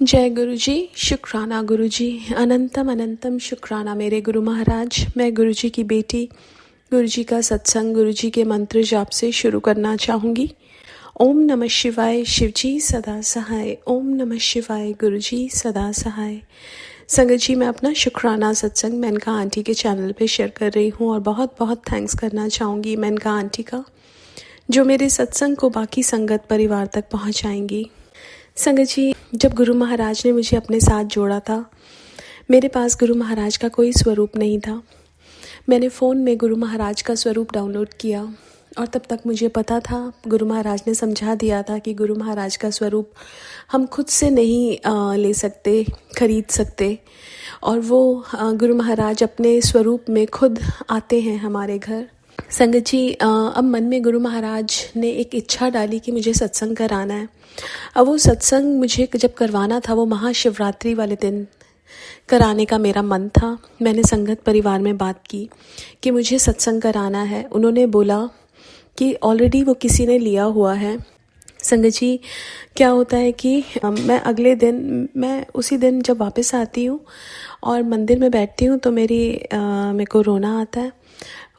जय गुरु जी, शुक्राना गुरु जी, अनंतम अनंतम शुक्राना मेरे गुरु महाराज। मैं गुरु जी की बेटी गुरु जी का सत्संग गुरु जी के मंत्र जाप से शुरू करना चाहूँगी। ओम नमः शिवाय, शिव जी सदा सहाय। ओम नमः शिवाय, गुरु जी सदा सहाय। संगत जी, मैं अपना शुक्राना सत्संग मेनका आंटी के चैनल पे शेयर कर रही हूँ और बहुत बहुत थैंक्स करना चाहूँगी मेनका आंटी का, जो मेरे सत्संग को बाकी संगत परिवार तक पहुँचाएंगी। संगत जी, जब गुरु महाराज ने मुझे अपने साथ जोड़ा था, मेरे पास गुरु महाराज का कोई स्वरूप नहीं था। मैंने फ़ोन में गुरु महाराज का स्वरूप डाउनलोड किया और तब तक मुझे पता था, गुरु महाराज ने समझा दिया था कि गुरु महाराज का स्वरूप हम खुद से नहीं ले सकते, खरीद सकते, और वो गुरु महाराज अपने स्वरूप में खुद आते हैं हमारे घर। संगत जी, अब मन में गुरु महाराज ने एक इच्छा डाली कि मुझे सत्संग कराना है। अब वो सत्संग मुझे जब करवाना था, वो महाशिवरात्रि वाले दिन कराने का मेरा मन था। मैंने संगत परिवार में बात की कि मुझे सत्संग कराना है। उन्होंने बोला कि ऑलरेडी वो किसी ने लिया हुआ है। संगत जी, क्या होता है कि मैं अगले दिन, मैं उसी दिन जब वापस आती हूँ और मंदिर में बैठती हूँ तो मेरे को रोना आता है।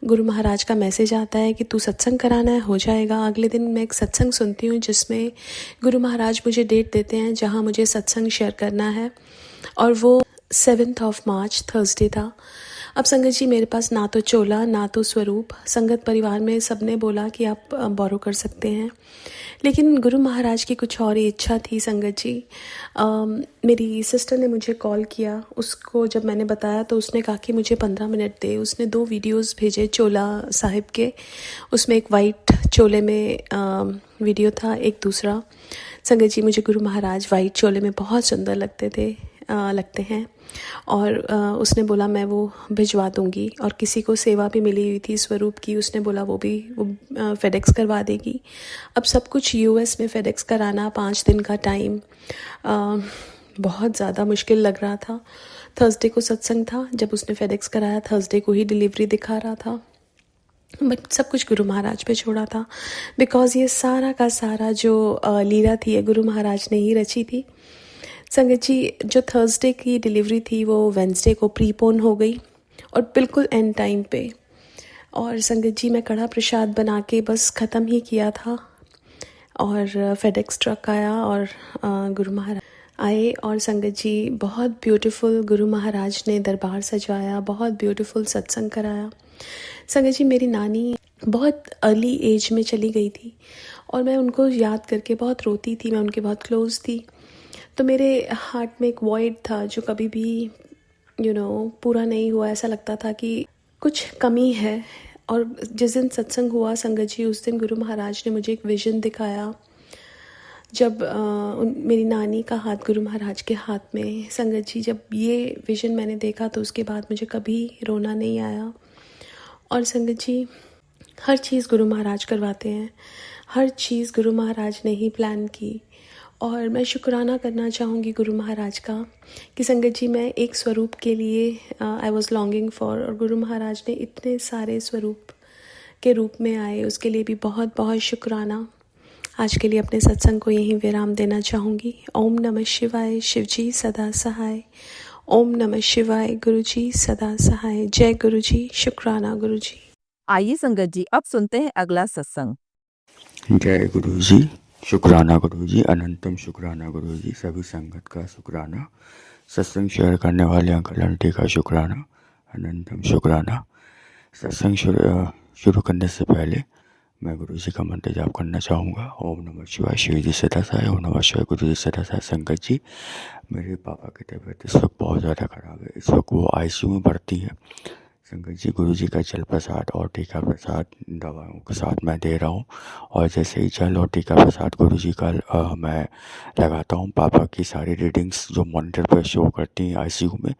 गुरु महाराज का मैसेज आता है कि तू सत्संग कराना है, हो जाएगा। अगले दिन मैं एक सत्संग सुनती हूँ जिसमें गुरु महाराज मुझे डेट देते हैं जहाँ मुझे सत्संग शेयर करना है, और वो 7 मार्च थर्सडे था। अब संगत जी, मेरे पास ना तो चोला ना तो स्वरूप। संगत परिवार में सबने बोला कि आप बोरो कर सकते हैं, लेकिन गुरु महाराज की कुछ और ही इच्छा थी। संगत जी, मेरी सिस्टर ने मुझे कॉल किया। उसको जब मैंने बताया तो उसने कहा कि मुझे 15 मिनट दे। उसने 2 वीडियोस भेजे चोला साहिब के। उसमें एक वाइट चोले में वीडियो था, एक दूसरा। संगत जी, मुझे गुरु महाराज वाइट चोले में बहुत सुंदर लगते हैं, और उसने बोला मैं वो भिजवा दूंगी। और किसी को सेवा भी मिली हुई थी स्वरूप की, उसने बोला वो फेडेक्स करवा देगी। अब सब कुछ यूएस में फेडेक्स कराना, 5 दिन का टाइम, बहुत ज़्यादा मुश्किल लग रहा था। थर्सडे को सत्संग था, जब उसने फेडेक्स कराया थर्सडे को ही डिलीवरी दिखा रहा था। बट सब कुछ गुरु महाराज पे छोड़ा था, बिकॉज़ ये सारा का सारा जो लीला थी, ये गुरु महाराज ने ही रची थी। संगत जी, जो थर्सडे की डिलीवरी थी वो वेंसडे को प्रीपोन हो गई, और बिल्कुल एंड टाइम पे। और संगत जी, मैं कड़ा प्रसाद बना के बस ख़त्म ही किया था, और फेडेक्स ट्रक आया और गुरु महाराज आए। और संगत जी, बहुत ब्यूटीफुल गुरु महाराज ने दरबार सजाया, बहुत ब्यूटीफुल सत्संग कराया। संगत जी, मेरी नानी बहुत अर्ली एज में चली गई थी और मैं उनको याद करके बहुत रोती थी। मैं उनके बहुत क्लोज़ थी, तो मेरे हार्ट में एक वॉइड था जो कभी भी पूरा नहीं हुआ। ऐसा लगता था कि कुछ कमी है। और जिस दिन सत्संग हुआ संगत जी, उस दिन गुरु महाराज ने मुझे एक विज़न दिखाया। जब मेरी नानी का हाथ गुरु महाराज के हाथ में, संगत जी, जब ये विज़न मैंने देखा तो उसके बाद मुझे कभी रोना नहीं आया। और संगत जी, हर चीज़ गुरु महाराज करवाते हैं, हर चीज़ गुरु महाराज ने ही प्लान की। और मैं शुक्राना करना चाहूँगी गुरु महाराज का कि संगत जी, मैं एक स्वरूप के लिए आई वॉज लॉन्गिंग फॉर, और गुरु महाराज ने इतने सारे स्वरूप के रूप में आए, उसके लिए भी बहुत बहुत शुक्राना। आज के लिए अपने सत्संग को यहीं विराम देना चाहूँगी। ओम नमः शिवाय, शिव जी सदा सहाय। ओम नमः शिवाय, गुरु जी सदा सहाय। जय गुरु जी, शुक्राना गुरु जी। आइए संगत जी, अब सुनते हैं अगला सत्संग। जय गुरु जी, शुक्राना गुरु जी, अनंतम शुक्राना गुरु जी, सभी संगत का शुक्राना, सत्संग शेयर करने वाले अंकल आंटी का शुक्राना, अनंतम शुक्राना। सत्संग शुरू करने से पहले मैं गुरु जी का मंत्र जाप करना चाहूँगा। ओम नमः शिवाय, शिव जी सदा सहाय। ओम नमः शिवाय, गुरु जी सदा सहाय। संगत जी, मेरे पापा की तबीयत इस वक्त बहुत ज़्यादा ख़राब है। इस वक्त वो आईसीयू में भर्ती है। संगत जी, गुरु जी का जल प्रसाद और टीका प्रसाद दवाओं के साथ मैं दे रहा हूँ, और जैसे ही जल और टीका प्रसाद गुरु जी का मैं लगाता हूँ, पापा की सारी रीडिंग्स जो मॉनिटर पर शो करती हैं आईसीयू में,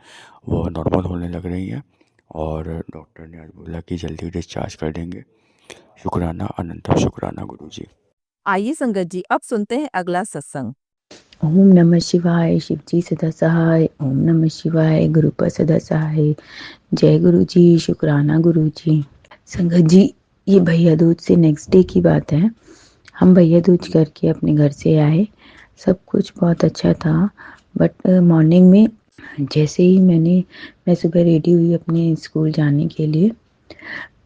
वो नॉर्मल होने लग रही हैं, और डॉक्टर ने आज बोला कि जल्दी डिस्चार्ज कर देंगे। शुक्राना, अनंतम शुक्राना गुरु जी। आइए संगत जी, अब सुनते हैं अगला सत्संग। ओम नमः शिवाय, शिव जी सदा सहाय। ओम नमः शिवाय, गुरु पर सदा सहाय। जय गुरु जी, शुक्राना गुरु जी। संगत जी, ये भैया दूज से नेक्स्ट डे की बात है। हम भैया दूज करके अपने घर से आए, सब कुछ बहुत अच्छा था। बट मॉर्निंग में जैसे ही मैं सुबह रेडी हुई अपने स्कूल जाने के लिए,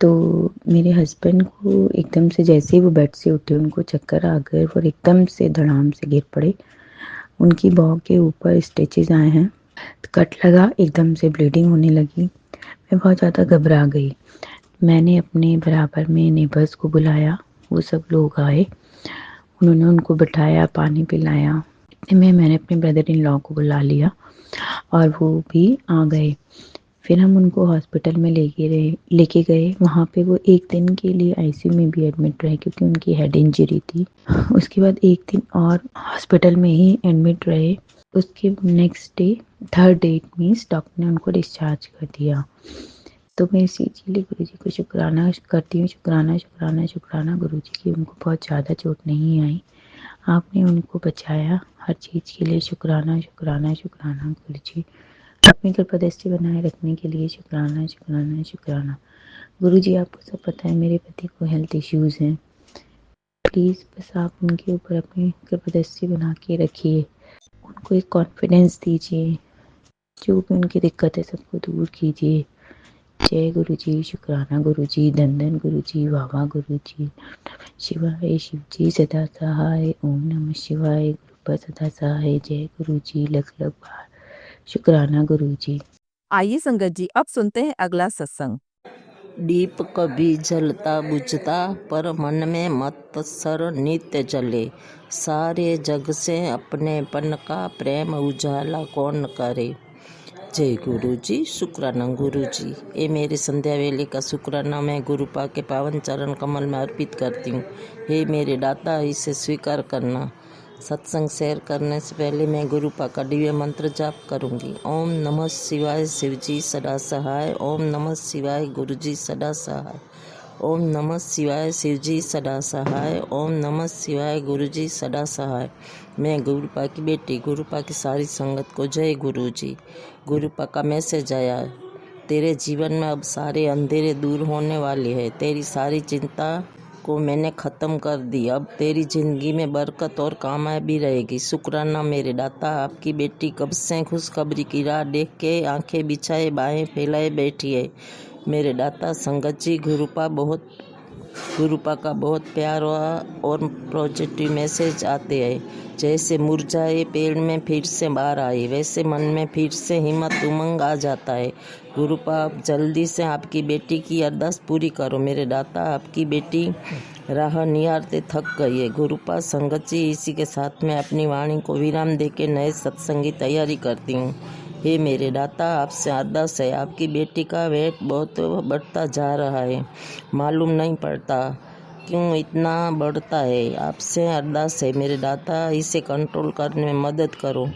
तो मेरे हस्बैंड को एकदम से जैसे ही वो बेड से उठे उनको चक्कर आ गए और एकदम से धड़ाम से गिर पड़े। उनकी बॉ के ऊपर स्टिचेस आए हैं, कट लगा, एकदम से ब्लीडिंग होने लगी। मैं बहुत ज़्यादा घबरा गई। मैंने अपने बराबर में नेबर्स को बुलाया, वो सब लोग आए, उन्होंने उनको बिठाया, पानी पिलाया। इतने में मैंने अपने ब्रदर इन लॉ को बुला लिया और वो भी आ गए। फिर हम उनको हॉस्पिटल में लेके गए। वहाँ पे वो 1 दिन के लिए आईसीयू में भी एडमिट रहे क्योंकि उनकी हेड इंजरी थी। उसके बाद 1 दिन और हॉस्पिटल में ही एडमिट रहे। उसके next day 3rd day means doctor ने उनको डिस्चार्ज कर दिया। तो मैं इसीलिए गुरु जी को शुक्राना करती हूँ, शुक्राना गुरु जी की। उनको बहुत ज़्यादा चोट नहीं आई, आपने उनको बचाया। हर चीज़ के लिए शुक्राना गुरु जी। अपनी कृपा दृष्टि बनाए रखने के लिए शुक्राना। गुरु जी, आपको सब पता है मेरे पति को हेल्थ इश्यूज़ हैं। प्लीज़ बस आप उनके ऊपर अपनी कृपा दृष्टि बना के रखिए, उनको एक कॉन्फिडेंस दीजिए, जो भी उनकी दिक्कत है सबको दूर कीजिए। जय गुरु जी, शुक्राना गुरु जी, धन गुरु जी, वाह गुरु जी। शिवाय शिव जी सदा सहाय, ओम नमः शिवाय, गुरु सदा सहाय। जय गुरु जी, लख बार शुक्राना गुरु जी। आइए संगत जी, अब सुनते हैं अगला सत्संग। दीप कभी जलता बुझता, पर मन में मत्सर नित्य जले। सारे जग से अपनेपन का प्रेम उजाला कौन करे। जय गुरु जी, शुक्राना गुरु जी। ये मेरे संध्या वेले का शुक्राना मैं गुरुपा के पावन चरण कमल में अर्पित करती हूँ। हे मेरे दाता, इसे स्वीकार करना। सत्संग शेयर करने से पहले मैं गुरुपा का दिव्य मंत्र जाप करूंगी। ओम नमः शिवाय शिवजी सदा सहाय। ओम नमः शिवाय गुरुजी सदा सहाय। ओम नमः शिवाय शिवजी सदा सहाय। ओम नमः शिवाय गुरुजी सदा सहाय। मैं गुरुपा की बेटी गुरुपा की सारी संगत को जय गुरु जी। गुरुपा का मैसेज आया, तेरे जीवन में अब सारे अंधेरे दूर होने वाले हैं। तेरी सारी चिंता को मैंने ख़त्म कर दी। अब तेरी ज़िंदगी में बरकत और कामयाबी रहेगी। शुक्राना मेरे दाता, आपकी बेटी कब से खुशखबरी की राह देख के आंखें बिछाए बाहें फैलाए बैठी है। मेरे दाता संगत जी, गुरुपा का बहुत प्यार और पॉजिटिव मैसेज आते हैं। जैसे मुरझाए पेड़ में फिर से बाहर आए, वैसे मन में फिर से हिम्मत उमंग आ जाता है। गुरुपा, आप जल्दी से आपकी बेटी की अरदास पूरी करो। मेरे दाता, आपकी बेटी राह निहारते थक गई है। गुरुपा संगत जी, इसी के साथ में अपनी वाणी को विराम देके नए सत्संग की तैयारी करती हूँ। हे मेरे दाता, आपसे अरदास है, आपकी बेटी का वेट बहुत बढ़ता जा रहा है। मालूम नहीं पड़ता क्यों इतना बढ़ता है। आपसे अरदास है मेरे दाता, इसे कंट्रोल करने में मदद करो।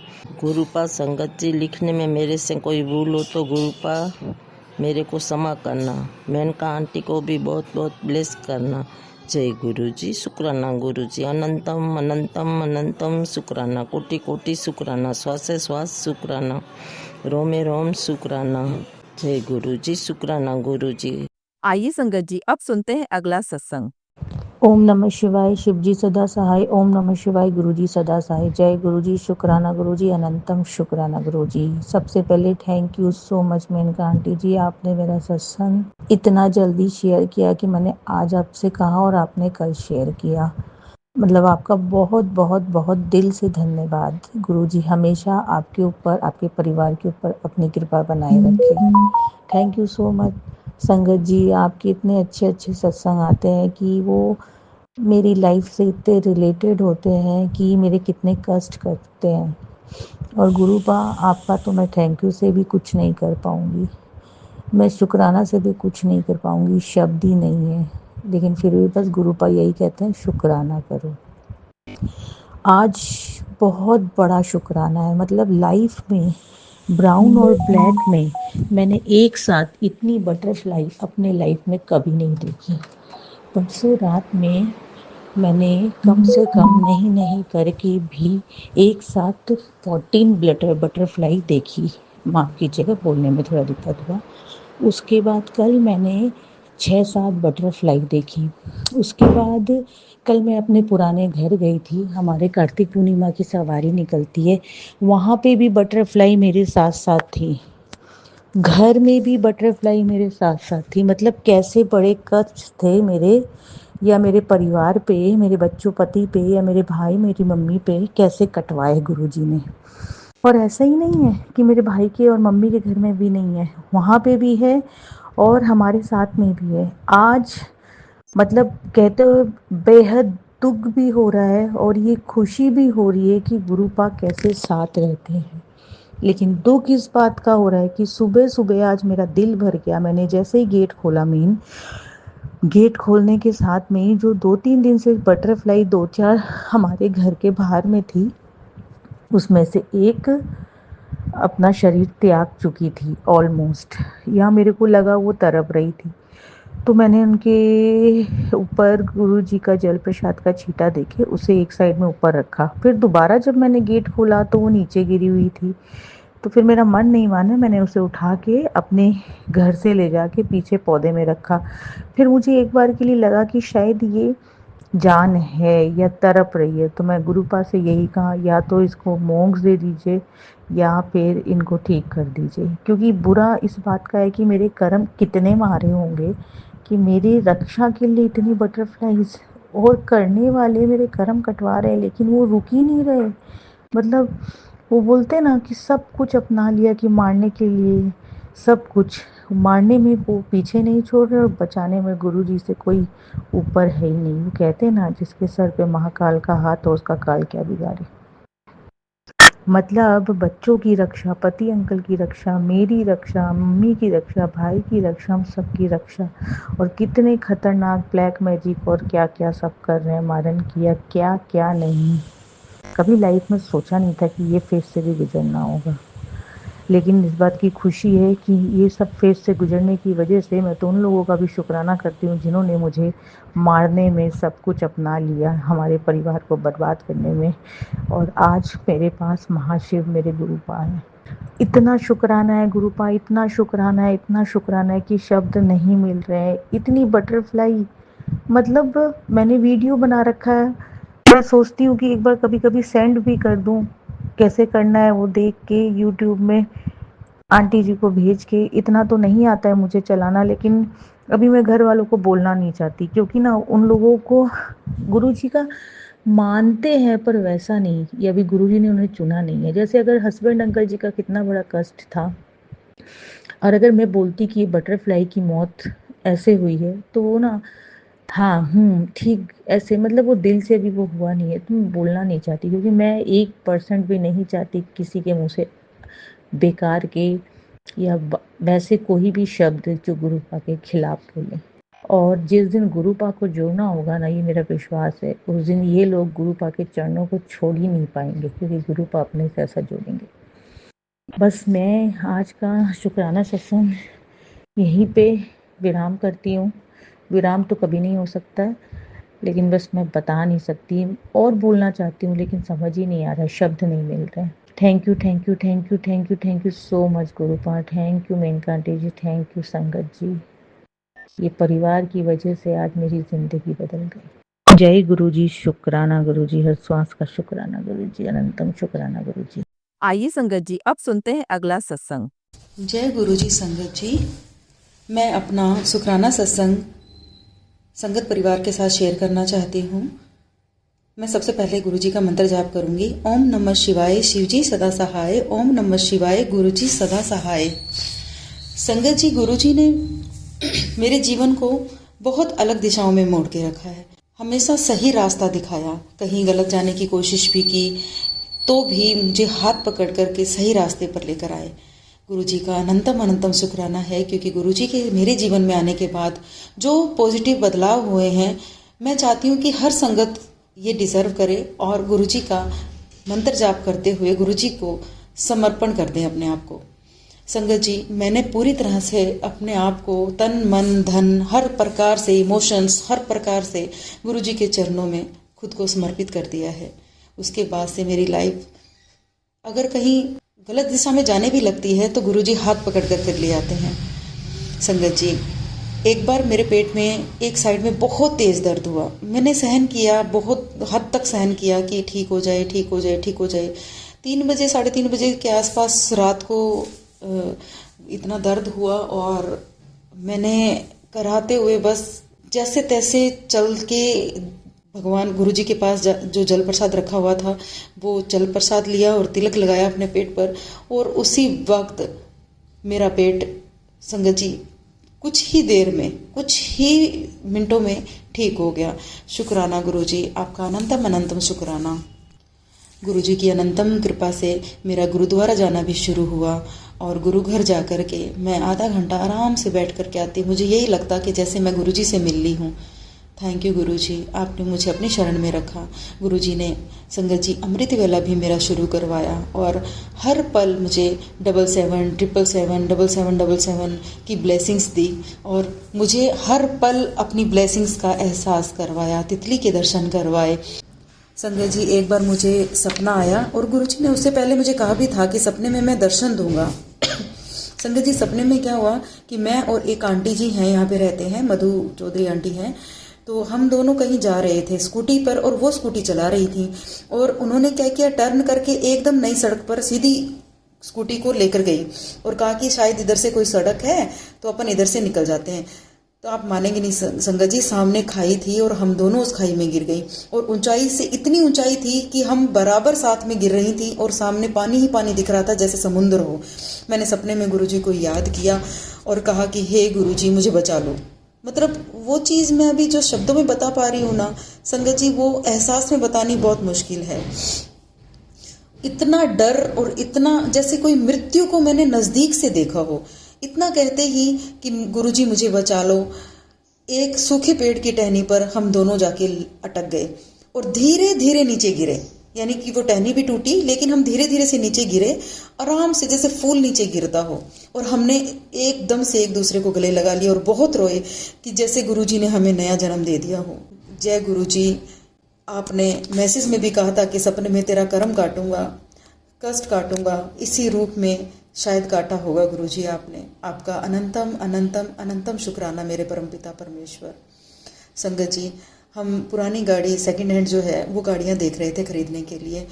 गुरुपा संगत जी, लिखने में मेरे से कोई भूल हो तो गुरुपा मेरे को क्षमा करना। मेनका आंटी को भी बहुत बहुत ब्लेस करना। जय गुरु जी, शुक्राना गुरु जी। अनंतम अनंतम अनंतम शुक्राना, कोटि कोटि शुक्राना, श्वासे श्वास शुक्राना, रोमे रोम शुक्राना। जय गुरु जी, शुक्राना गुरु जी। आइए संगत जी, अब सुनते हैं अगला सत्संग। ओम नमः शिवाय शिवजी सदा सहाय। ओम नमः शिवाय गुरुजी सदा सहाय। जय गुरुजी, शुक्राना गुरुजी, अनंतम शुक्राना गुरुजी। सबसे पहले thank you so much Menaka aunty ji, आपने मेरा सत्संग इतना जल्दी शेयर किया कि मैंने आज आपसे कहा और आपने कल शेयर किया। मतलब आपका बहुत बहुत बहुत दिल से धन्यवाद। गुरुजी हमेशा आपके ऊपर, आपके परिवार के ऊपर अपनी कृपा बनाए रखें। थैंक यू सो मच संगत जी। आपके इतने अच्छे अच्छे सत्संग आते हैं कि वो मेरी लाइफ से इतने रिलेटेड होते हैं कि मेरे कितने कष्ट करते हैं। और गुरुपा, आपका तो मैं थैंक यू से भी कुछ नहीं कर पाऊँगी, मैं शुक्राना से भी कुछ नहीं कर पाऊँगी, शब्द ही नहीं है। लेकिन फिर भी बस गुरुपा यही कहते हैं, शुक्राना करो। आज बहुत बड़ा शुक्राना है। मतलब लाइफ में ब्राउन और ब्लैक में मैंने एक साथ इतनी बटरफ्लाई अपने लाइफ में कभी नहीं देखी। परसों रात में मैंने कम से कम नहीं करके भी एक साथ 14 बटरफ्लाई देखी। माफ़ कीजिएगा, बोलने में थोड़ा दिक्कत हुआ। उसके बाद कल मैंने 6-7 बटरफ्लाई देखी। उसके बाद कल मैं अपने पुराने घर गई थी, हमारे कार्तिक पूर्णिमा की सवारी निकलती है, वहाँ पे भी बटरफ्लाई मेरे साथ साथ थी। घर में भी बटरफ्लाई मेरे साथ साथ थी। मतलब कैसे बड़े कष्ट थे मेरे या मेरे परिवार पे, मेरे बच्चों पति पे या मेरे भाई मेरी मम्मी पे, कैसे कटवाए गुरुजी ने। और ऐसा ही नहीं है कि मेरे भाई के और मम्मी के घर में भी नहीं है, वहाँ पे भी है और हमारे साथ में भी है। आज मतलब कहते हुए बेहद दुख भी हो रहा है और ये खुशी भी हो रही है कि गुरु पाक कैसे साथ रहते हैं। लेकिन दुख इस बात का हो रहा है कि सुबह सुबह आज मेरा दिल भर गया। मैंने जैसे ही गेट खोला, मेन गेट खोलने के साथ में ही जो 2-3 दिन से बटरफ्लाई 2-4 हमारे घर के बाहर में थी, उसमें से एक अपना शरीर त्याग चुकी थी ऑलमोस्ट, या मेरे को लगा वो तड़प रही थी। तो मैंने उनके ऊपर गुरु जी का जल प्रसाद का छींटा देके उसे एक साइड में ऊपर रखा। फिर दोबारा जब मैंने गेट खोला तो वो नीचे गिरी हुई थी। तो फिर मेरा मन नहीं माना, मैंने उसे उठा के अपने घर से ले जाके पीछे पौधे में रखा। फिर मुझे एक बार के लिए लगा कि शायद ये जान है या तड़प रही है, तो मैं गुरु पास से यही कहा, या तो इसको मोक्ष दे दीजिए या फिर इनको ठीक कर दीजिए। क्योंकि बुरा इस बात का है कि मेरे कर्म कितने मारे होंगे कि मेरी रक्षा के लिए इतनी बटरफ्लाईज, और करने वाले मेरे कर्म कटवा रहे हैं लेकिन वो रुक ही नहीं रहे। मतलब वो बोलते ना कि सब कुछ अपना लिया कि मारने के लिए, सब कुछ मारने में वो पीछे नहीं छोड़ रहे और बचाने में गुरु जी से कोई ऊपर है ही नहीं। वो कहते हैं ना, जिसके सर पे महाकाल का हाथ हो उसका काल क्या बिगाड़े। मतलब बच्चों की रक्षा, पति अंकल की रक्षा, मेरी रक्षा, मम्मी की रक्षा, भाई की रक्षा, हम सबकी रक्षा। और कितने खतरनाक ब्लैक मैजिक और क्या क्या सब कर रहे हैं, मारन किया क्या क्या नहीं। कभी लाइफ में सोचा नहीं था कि ये फेज से भी गुजरना होगा। लेकिन इस बात की खुशी है कि ये सब फेज से गुजरने की वजह से मैं तो उन लोगों का भी शुक्राना करती हूँ जिन्होंने मुझे मारने में सब कुछ अपना लिया, हमारे परिवार को बर्बाद करने में। और आज मेरे पास महाशिव मेरे गुरुपा है। इतना शुक्राना है गुरुपा, इतना शुक्राना है, इतना शुक्राना है कि शब्द नहीं मिल रहे हैं। इतनी बटरफ्लाई, मतलब मैंने वीडियो बना रखा है, मैं सोचती हूँ कि एक बार कभी कभी सेंड भी कर दूँ, कैसे करना है वो देख के यूट्यूब में आंटी जी को भेज के। इतना तो नहीं आता है मुझे चलाना, लेकिन अभी मैं घर वालों को बोलना नहीं चाहती क्योंकि ना उन लोगों को गुरु जी का मानते हैं पर वैसा नहीं, ये अभी गुरु जी ने उन्हें चुना नहीं है। जैसे अगर हस्बैंड अंकल जी का कितना बड़ा कष्ट था, और अगर मैं बोलती कि ये बटरफ्लाई की मौत ऐसे हुई है तो वो ना, हाँ ठीक ऐसे, मतलब वो दिल से अभी वो हुआ नहीं है तो मैं बोलना नहीं चाहती, क्योंकि मैं 1% भी नहीं चाहती किसी के मुँह से बेकार के या वैसे कोई भी शब्द जो गुरुपा के खिलाफ बोले। और जिस दिन गुरुपा को जोड़ना होगा ना, ये मेरा विश्वास है, उस दिन ये लोग गुरुपा के चरणों को छोड़ ही नहीं पाएंगे, क्योंकि गुरुपा अपने से ऐसा जोड़ेंगे। बस मैं आज का शुक्राना सत्संग यहीं पे विराम करती हूँ। विराम तो कभी नहीं हो सकता है, लेकिन बस मैं बता नहीं सकती और बोलना चाहती हूँ लेकिन समझ ही नहीं आ रहा है, शब्द नहीं मिल रहे हैं। Thank you thank you thank you thank you thank you so much Gurupa, thank you Menka aunty ji, thank you Sangat ji. ये परिवार की वजह से आज मेरी ज़िंदगी बदल गई। जय गुरु जी, शुक्राना गुरु जी, हर श्वास का शुक्राना गुरु जी, अनंतम शुक्राना गुरु जी। आइए संगत जी, अब सुनते हैं अगला सत्संग। जय गुरु जी संगत जी, मैं अपना शुक्राना सत्संग संगत परिवार के साथ शेयर करना चाहती हूँ। मैं सबसे पहले गुरु जी का मंत्र जाप करूंगी। ओम नमः शिवाय, शिव जी सदा सहाय। ओम नमः शिवाय, गुरु जी सदा सहाय। संगत जी, गुरु जी ने मेरे जीवन को बहुत अलग दिशाओं में मोड़ के रखा है। हमेशा सही रास्ता दिखाया, कहीं गलत जाने की कोशिश भी की तो भी मुझे हाथ पकड़ करके सही रास्ते पर लेकर आए। गुरु जी का अनंतम अनंतम शुक्राना है, क्योंकि गुरु जी के मेरे जीवन में आने के बाद जो पॉजिटिव बदलाव हुए हैं, मैं चाहती हूँ कि हर संगत ये डिजर्व करे और गुरु जी का मंत्र जाप करते हुए गुरु जी को समर्पण कर दें अपने आप को। संगत जी, मैंने पूरी तरह से अपने आप को तन मन धन हर प्रकार से, इमोशंस हर प्रकार से गुरु जी के चरणों में खुद को समर्पित कर दिया है। उसके बाद से मेरी लाइफ अगर कहीं गलत दिशा में जाने भी लगती है तो गुरुजी हाथ पकड़ कर ले आते हैं। संगत जी, एक बार मेरे पेट में एक साइड में बहुत तेज़ दर्द हुआ। मैंने सहन किया, बहुत हद तक सहन किया कि ठीक हो जाए, ठीक हो जाए, ठीक हो जाए। 3 बजे 3:30 बजे के आसपास रात को इतना दर्द हुआ और मैंने कराते हुए बस जैसे तैसे चल के भगवान गुरुजी के पास जो जल प्रसाद रखा हुआ था वो जल प्रसाद लिया और तिलक लगाया अपने पेट पर, और उसी वक्त मेरा पेट संगत जी कुछ ही देर में, कुछ ही मिनटों में ठीक हो गया। शुक्राना गुरुजी, आपका अनंतम अनंतम शुक्राना। गुरुजी की अनंतम कृपा से मेरा गुरुद्वारा जाना भी शुरू हुआ और गुरु घर जा कर के मैं आधा घंटा आराम से बैठ कर के आती। मुझे यही लगता कि जैसे मैं गुरुजी से मिल ली हूँ। थैंक यू गुरुजी, आपने मुझे अपनी शरण में रखा। गुरुजी ने संगत जी अमृत वेला भी मेरा शुरू करवाया और हर पल मुझे 77 777 7777 की ब्लेसिंग्स दी और मुझे हर पल अपनी ब्लेसिंग्स का एहसास करवाया, तितली के दर्शन करवाए। संगत जी एक बार मुझे सपना आया और गुरुजी ने उससे पहले मुझे कहा भी था कि सपने में मैं दर्शन दूंगा। संगत जी सपने में क्या हुआ कि मैं और एक आंटी जी हैं, यहाँ पे रहते हैं, मधु चौधरी आंटी हैं, तो हम दोनों कहीं जा रहे थे स्कूटी पर और वो स्कूटी चला रही थी और उन्होंने क्या किया, टर्न करके एकदम नई सड़क पर सीधी स्कूटी को लेकर गई और कहा कि शायद इधर से कोई सड़क है तो अपन इधर से निकल जाते हैं। तो आप मानेंगे नहीं संगत जी, सामने खाई थी और हम दोनों उस खाई में गिर गई और ऊंचाई से इतनी ऊंचाई थी कि हम बराबर साथ में गिर रही थी और सामने पानी ही पानी दिख रहा था जैसे समुद्र हो। मैंने सपने में गुरुजी को याद किया और कहा कि हे गुरुजी मुझे बचा लो। मतलब वो चीज़ मैं अभी जो शब्दों में बता पा रही हूँ ना संगत जी, वो एहसास में बतानी बहुत मुश्किल है। इतना डर और इतना जैसे कोई मृत्यु को मैंने नज़दीक से देखा हो। इतना कहते ही कि गुरुजी मुझे बचा लो, एक सूखे पेड़ की टहनी पर हम दोनों जाके अटक गए और धीरे धीरे नीचे गिरे। यानी कि वो टहनी भी टूटी लेकिन हम धीरे धीरे से नीचे गिरे, आराम से जैसे फूल नीचे गिरता हो, और हमने एकदम से एक दूसरे को गले लगा लिया और बहुत रोए कि जैसे गुरुजी ने हमें नया जन्म दे दिया हो। जय गुरुजी। आपने मैसेज में भी कहा था कि सपने में तेरा कर्म काटूंगा, कष्ट काटूंगा, इसी रूप में शायद काटा होगा गुरुजी आपने। आपका अनंतम अनंतम अनंतम शुक्राना मेरे परमपिता परमेश्वर। संगत जी हम पुरानी गाड़ी सेकंड हैंड जो है वो गाड़ियाँ देख रहे थे खरीदने के लिए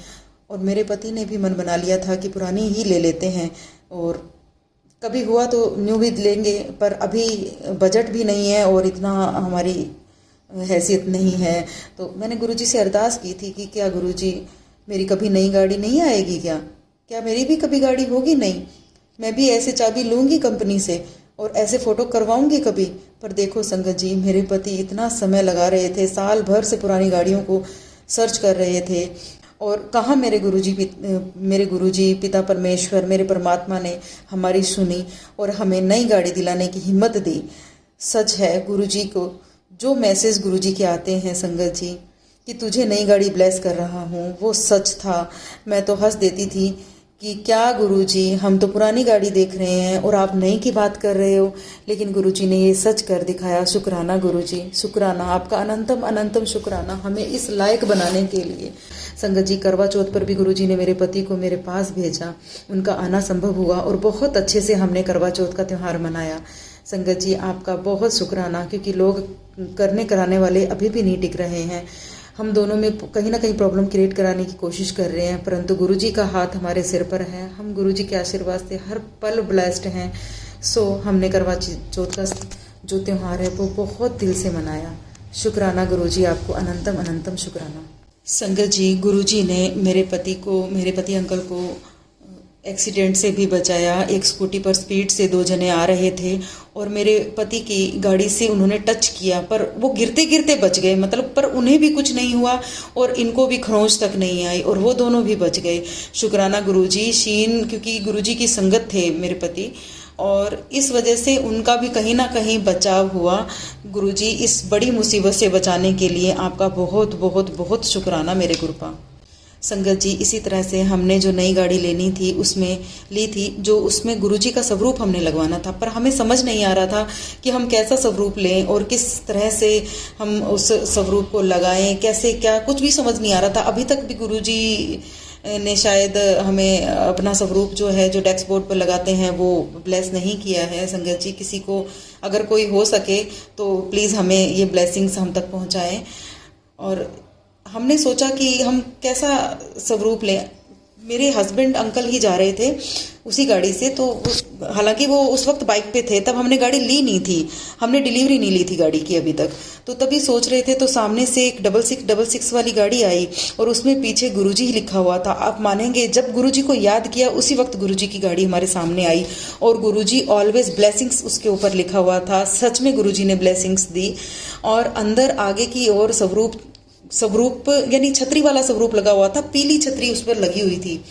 और मेरे पति ने भी मन बना लिया था कि पुरानी ही ले लेते हैं और कभी हुआ तो न्यू भी लेंगे, पर अभी बजट भी नहीं है और इतना हमारी हैसियत नहीं है। तो मैंने गुरुजी से अरदास की थी कि क्या गुरुजी मेरी कभी नई गाड़ी नहीं आएगी, क्या मेरी भी कभी गाड़ी होगी? नहीं, मैं भी ऐसे चाबी लूँगी कंपनी से और ऐसे फ़ोटो करवाऊंगी कभी। पर देखो संगत जी मेरे पति इतना समय लगा रहे थे, साल भर से पुरानी गाड़ियों को सर्च कर रहे थे और कहाँ मेरे गुरुजी पिता परमेश्वर मेरे परमात्मा ने हमारी सुनी और हमें नई गाड़ी दिलाने की हिम्मत दी। सच है गुरुजी को जो मैसेज गुरुजी के आते हैं संगत जी कि तुझे नई गाड़ी ब्लेस कर रहा हूँ, वो सच था। मैं तो हंस देती थी कि क्या गुरुजी हम तो पुरानी गाड़ी देख रहे हैं और आप नई की बात कर रहे हो, लेकिन गुरुजी ने ये सच कर दिखाया। शुक्राना गुरुजी, शुक्राना, आपका अनंतम अनंतम शुक्राना हमें इस लायक बनाने के लिए। संगत जी करवा चौथ पर भी गुरुजी ने मेरे पति को मेरे पास भेजा, उनका आना संभव हुआ और बहुत अच्छे से हमने करवा चौथ का त्यौहार मनाया। संगत जी आपका बहुत शुक्राना, क्योंकि लोग करने कराने वाले अभी भी नहीं टिक रहे हैं। हम दोनों में कहीं ना कहीं प्रॉब्लम क्रिएट कराने की कोशिश कर रहे हैं, परंतु गुरुजी का हाथ हमारे सिर पर है। हम गुरुजी के आशीर्वाद से हर पल ब्लेस्ड हैं। सो हमने करवा चौथ का जो त्यौहार है वो बहुत दिल से मनाया। शुक्राना गुरुजी, आपको अनंतम अनंतम शुक्राना। संगत जी गुरुजी ने मेरे पति अंकल को एक्सीडेंट से भी बचाया। एक स्कूटी पर स्पीड से 2 जने आ रहे थे और मेरे पति की गाड़ी से उन्होंने टच किया, पर वो गिरते गिरते बच गए, मतलब पर उन्हें भी कुछ नहीं हुआ और इनको भी खरोंच तक नहीं आई और वो दोनों भी बच गए। शुक्राना गुरुजी। शीन क्योंकि गुरुजी की संगत थे मेरे पति और इस वजह से उनका भी कहीं ना कहीं बचाव हुआ। गुरुजी इस बड़ी मुसीबत से बचाने के लिए आपका बहुत बहुत बहुत शुक्राना मेरे गुरुपा। संगत जी इसी तरह से हमने जो नई गाड़ी लेनी थी उसमें ली थी, जो उसमें गुरुजी का स्वरूप हमने लगवाना था, पर हमें समझ नहीं आ रहा था कि हम कैसा स्वरूप लें और किस तरह से हम उस स्वरूप को लगाएं, कैसे क्या, कुछ भी समझ नहीं आ रहा था। अभी तक भी गुरुजी ने शायद हमें अपना स्वरूप जो है जो डेस्क बोर्ड पर लगाते हैं वो ब्लेस नहीं किया है। संगत जी, किसी को अगर कोई हो सके तो प्लीज़ हमें ये ब्लेसिंग्स हम तक पहुंचाएं। और हमने सोचा कि हम कैसा स्वरूप लें। मेरे हस्बैंड अंकल ही जा रहे थे उसी गाड़ी से, तो हालांकि वो उस वक्त बाइक पे थे, तब हमने गाड़ी ली नहीं थी, हमने डिलीवरी नहीं ली थी गाड़ी की अभी तक। तो तभी सोच रहे थे, तो सामने से एक 6666 वाली गाड़ी आई और उसमें पीछे गुरुजी ही लिखा हुआ था। आप मानेंगे, जब गुरुजी को याद किया उसी वक्त गुरुजी की गाड़ी हमारे सामने आई और गुरुजी ऑलवेज ब्लेसिंग्स उसके ऊपर लिखा हुआ था। सच में गुरुजी ने ब्लेसिंग्स दी। और अंदर आगे की ओर स्वरूप यानी छतरी वाला स्वरूप लगा हुआ था, पीली छतरी उस पर लगी हुई थी।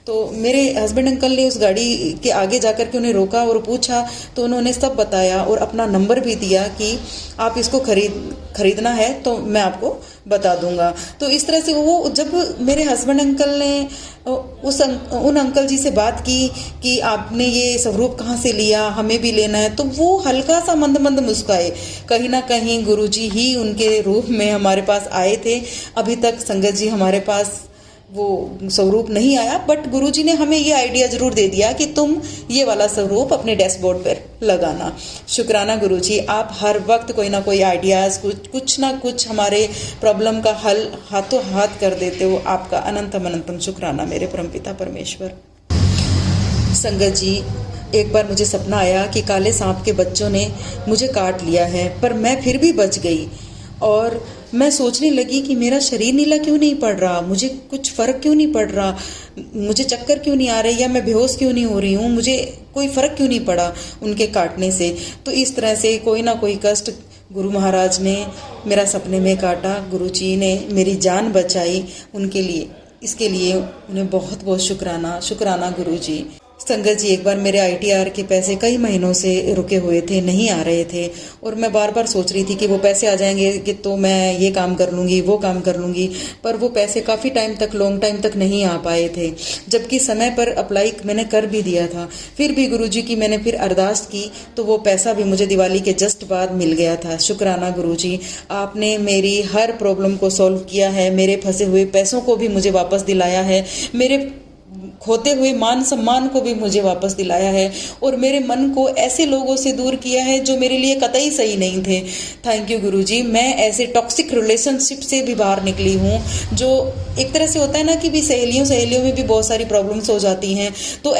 तो मेरे हस्बैंड अंकल ने उस गाड़ी के आगे जाकर के उन्हें रोका और पूछा, तो उन्होंने सब बताया और अपना नंबर भी दिया कि आप इसको खरीदना है तो मैं आपको बता दूंगा। तो इस तरह से वो, जब मेरे हस्बैंड अंकल ने उन अंकल जी से बात की कि आपने ये स्वरूप कहाँ से लिया, हमें भी लेना है, तो वो हल्का सा मंद मंद मुस्काए। कहीं ना कहीं गुरुजी ही उनके रूप में हमारे पास आए थे। अभी तक संगत जी हमारे पास वो स्वरूप नहीं आया, बट गुरुजी ने हमें ये आइडिया जरूर दे दिया कि तुम ये वाला स्वरूप अपने डैशबोर्ड पर लगाना। शुक्राना गुरुजी, आप हर वक्त कोई ना कोई आइडियाज, कुछ ना कुछ हमारे प्रॉब्लम का हल हाथों हाथ कर देते हो। आपका अनंतम अनंतम शुक्राना मेरे परमपिता परमेश्वर। संगत जी, एक बार मुझे सपना आया कि काले सांप के बच्चों ने मुझे काट लिया है, पर मैं फिर भी बच गई। और मैं सोचने लगी कि मेरा शरीर नीला क्यों नहीं पड़ रहा, मुझे कुछ फर्क क्यों नहीं पड़ रहा, मुझे चक्कर क्यों नहीं आ रहे, या मैं बेहोश क्यों नहीं हो रही हूँ, मुझे कोई फर्क क्यों नहीं पड़ा उनके काटने से। तो इस तरह से कोई ना कोई कष्ट गुरु महाराज ने मेरा सपने में काटा, गुरुजी ने मेरी जान बचाई। उनके लिए, इसके लिए उन्हें बहुत बहुत शुक्राना गुरुजी। संगत जी, एक बार मेरे ITR के पैसे कई महीनों से रुके हुए थे, नहीं आ रहे थे, और मैं बार बार सोच रही थी कि वो पैसे आ जाएंगे कि तो मैं ये काम कर लूँगी, वो काम कर लूँगी, पर वो पैसे काफ़ी टाइम तक, लॉन्ग टाइम तक नहीं आ पाए थे, जबकि समय पर अप्लाई मैंने कर भी दिया था। फिर भी गुरुजी की मैंने फिर अरदास की तो वो पैसा भी मुझे दिवाली के जस्ट बाद मिल गया था। शुक्राना गुरुजी, आपने मेरी हर प्रॉब्लम को सॉल्व किया है, मेरे फंसे हुए पैसों को भी मुझे वापस दिलाया है, मेरे खोते हुए मान सम्मान को भी मुझे वापस दिलाया है, और मेरे मन को ऐसे लोगों से दूर किया है जो मेरे लिए कतई सही नहीं थे। थैंक यू गुरुजी। मैं ऐसे टॉक्सिक रिलेशनशिप से भी बाहर निकली हूँ, जो एक तरह से होता है ना कि भी सहेलियों में भी बहुत सारी प्रॉब्लम्स हो जाती हैं, तो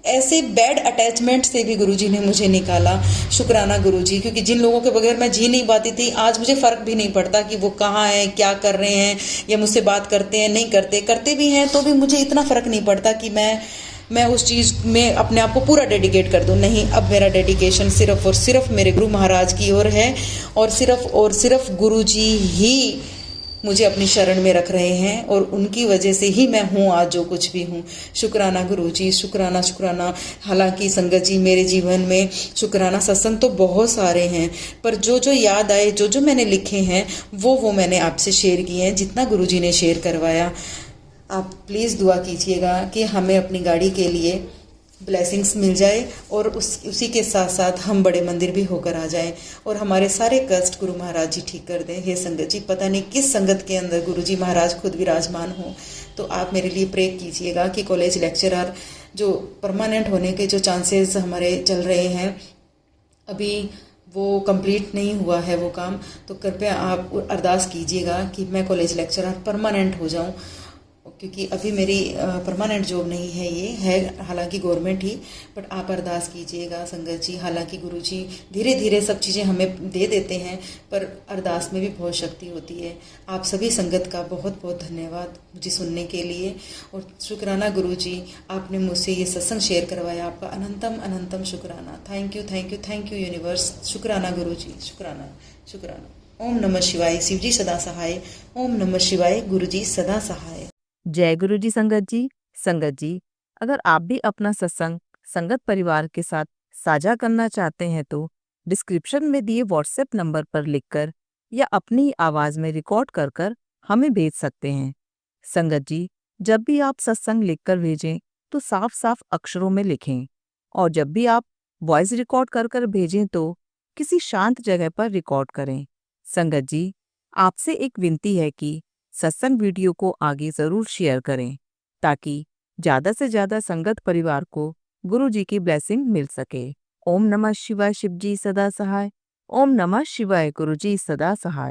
ऐसे बैड अटैचमेंट से भी गुरुजी ने मुझे निकाला। शुक्राना गुरुजी, क्योंकि जिन लोगों के बगैर मैं जी नहीं पाती थी, आज मुझे फ़र्क भी नहीं पड़ता कि वो कहाँ हैं, क्या कर रहे हैं, या मुझसे बात करते हैं, नहीं करते भी हैं, तो भी मुझे इतना फ़र्क नहीं पड़ता कि मैं उस चीज़ में अपने आप को पूरा डेडिकेट कर दूं। नहीं, अब मेरा डेडिकेशन सिर्फ और सिर्फ मेरे गुरु महाराज की ओर है, और सिर्फ गुरुजी ही मुझे अपनी शरण में रख रहे हैं, और उनकी वजह से ही मैं हूँ आज जो कुछ भी हूँ। शुक्राना गुरुजी, शुक्राना। हालांकि संगत जी, मेरे जीवन में शुक्राना सत्संग तो बहुत सारे हैं, पर जो याद आए, जो मैंने लिखे हैं, वो मैंने आपसे शेयर किए हैं, जितना गुरुजी ने शेयर करवाया। आप प्लीज़ दुआ कीजिएगा कि हमें अपनी गाड़ी के लिए ब्लेसिंग्स मिल जाए, और उसी के साथ साथ हम बड़े मंदिर भी होकर आ जाएं, और हमारे सारे कष्ट गुरु महाराज जी ठीक कर दें। हे संगत जी, पता नहीं किस संगत के अंदर गुरु जी महाराज खुद विराजमान हो, तो आप मेरे लिए प्रे कीजिएगा कि कॉलेज लेक्चरर जो परमानेंट होने के जो चांसेस हमारे चल रहे हैं, अभी वो कंप्लीट नहीं हुआ है वो काम, तो कृपया आप अरदास कीजिएगा कि मैं कॉलेज लेक्चरर परमानेंट हो जाऊं, क्योंकि अभी मेरी परमानेंट जॉब नहीं है, ये है हालांकि गवर्नमेंट ही, बट आप अरदास कीजिएगा संगत जी। हालांकि गुरुजी धीरे धीरे सब चीज़ें हमें दे देते हैं, पर अरदास में भी बहुत शक्ति होती है। आप सभी संगत का बहुत बहुत धन्यवाद मुझे सुनने के लिए, और शुक्राना गुरुजी, आपने मुझसे ये सत्संग शेयर करवाया, आपका अनंतम अनंतम शुक्राना। Thank you universe. शुक्राना गुरुजी, शुक्राना। ओम नमः शिवाय। शिवजी सदा सहाय। ओम नमः शिवाय। गुरुजी सदा सहाय। जय गुरु जी। संगत जी, अगर आप भी अपना सत्संग संगत परिवार के साथ साझा करना चाहते हैं तो डिस्क्रिप्शन में दिए व्हाट्सएप नंबर पर लिखकर या अपनी आवाज में रिकॉर्ड कर हमें भेज सकते हैं। संगत जी, जब भी आप सत्संग लिखकर भेजें तो साफ साफ अक्षरों में लिखें, और जब भी आप वॉइस रिकॉर्ड कर भेजें तो किसी शांत जगह पर रिकॉर्ड करें। संगत जी, आपसे एक विनती है कि सत्संग वीडियो को आगे जरूर शेयर करें, ताकि ज़्यादा से ज़्यादा संगत परिवार को गुरु जी की ब्लेसिंग मिल सके। ओम नमः शिवाय, शिव जी सदा सहाय। ओम नमः शिवाय, गुरु जी सदा सहाय।